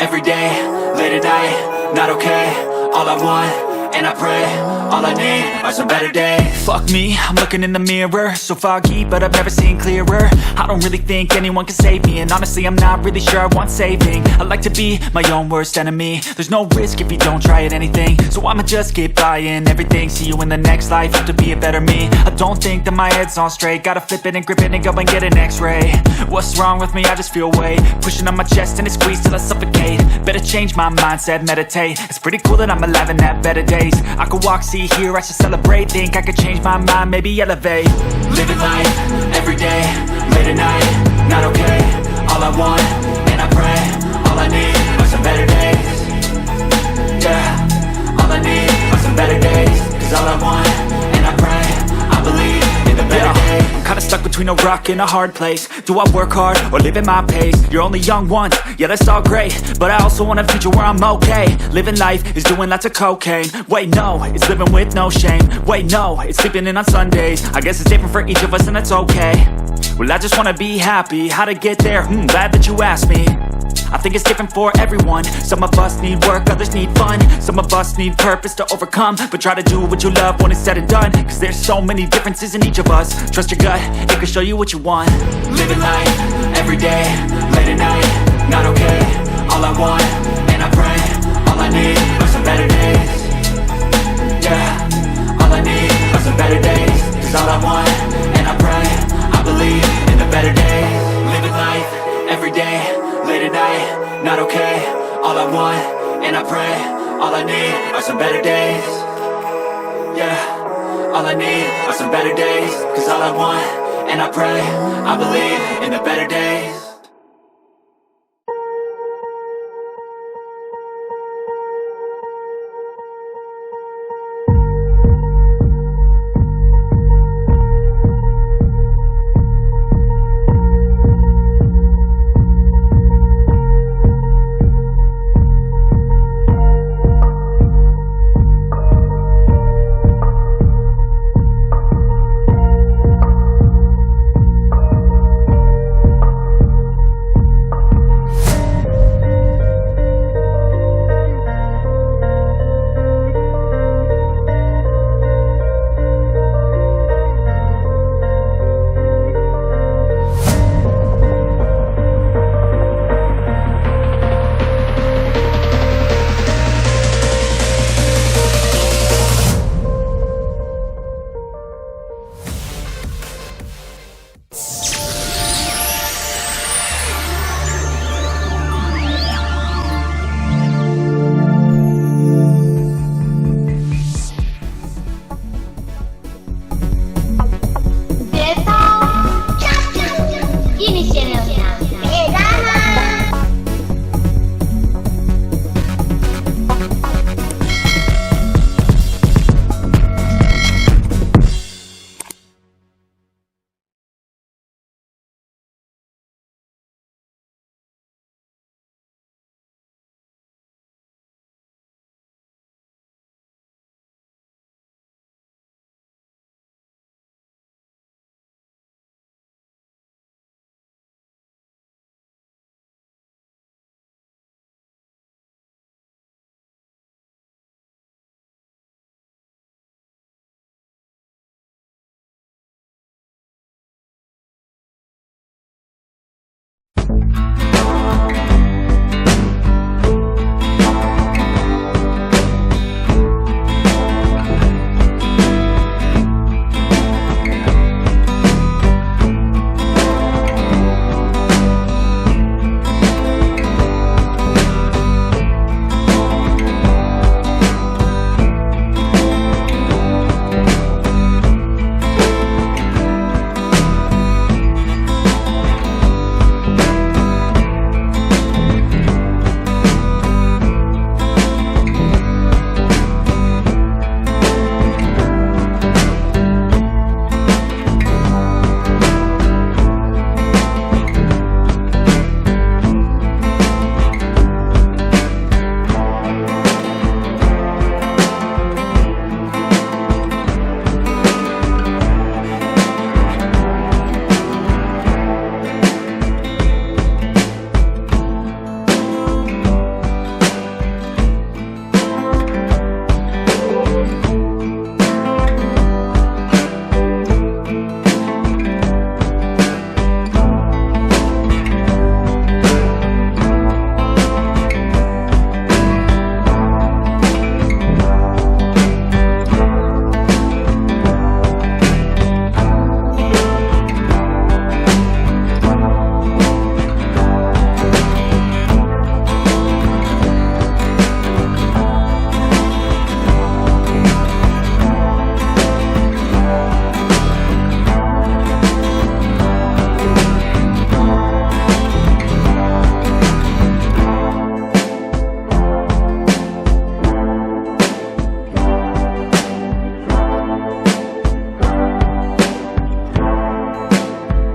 every day, late at night, not okay. All I want, and I pray, all I need are some better days. Fuck me, I'm looking in the mirror, so foggy, but I've never seen clearer. I don't really think anyone can save me, and honestly I'm not really sure I want saving. I like to be my own worst enemy. There's no risk if you don't try at anything, so I'ma just keep buying everything. See you in the next life, have to be a better me. I don't think that my head's on straight, gotta flip it and grip it and go and get an x-ray. What's wrong with me? I just feel weight pushing on my chest and it squeezes till I suffocate. Better change my mindset, meditate. It's pretty cool that I'm alive and have better days. I could walk, see, hear, I should celebrate. Think I could change my mind, maybe elevate. Living life, every day, late at night, not okay. All I want, and I pray, all I need are some better days. Yeah, all I need are some better days. Cause all I want, and I pray, I believe in the better days. I'm kinda stuck between a rock and a hard place. Do I work hard or live at my pace? You're only young once, yeah that's all great, but I also want a future where I'm okay. Living life is doing lots of cocaine. Wait no, it's living with no shame. Wait no, it's sleeping in on Sundays. I guess it's different for each of us and that's okay. Well I just wanna be happy, how to get there? Glad that you asked me. I think it's different for everyone. Some of us need work, others need fun. Some of us need purpose to overcome. But try to do what you love when it's said and done. Cause there's so many differences in each of us. Trust your gut, it can show you what you want. Living life, every day, late at night, not okay. All I want, and I pray, all I need are some better days. Yeah, all I need are some better days. Cause all I want, and I pray, I believe in the better days. Living life, every day, late at night, not okay. All I want, and I pray, all I need are some better days. Yeah, all I need are some better days. Cause all I want, and I pray, I believe in the better days.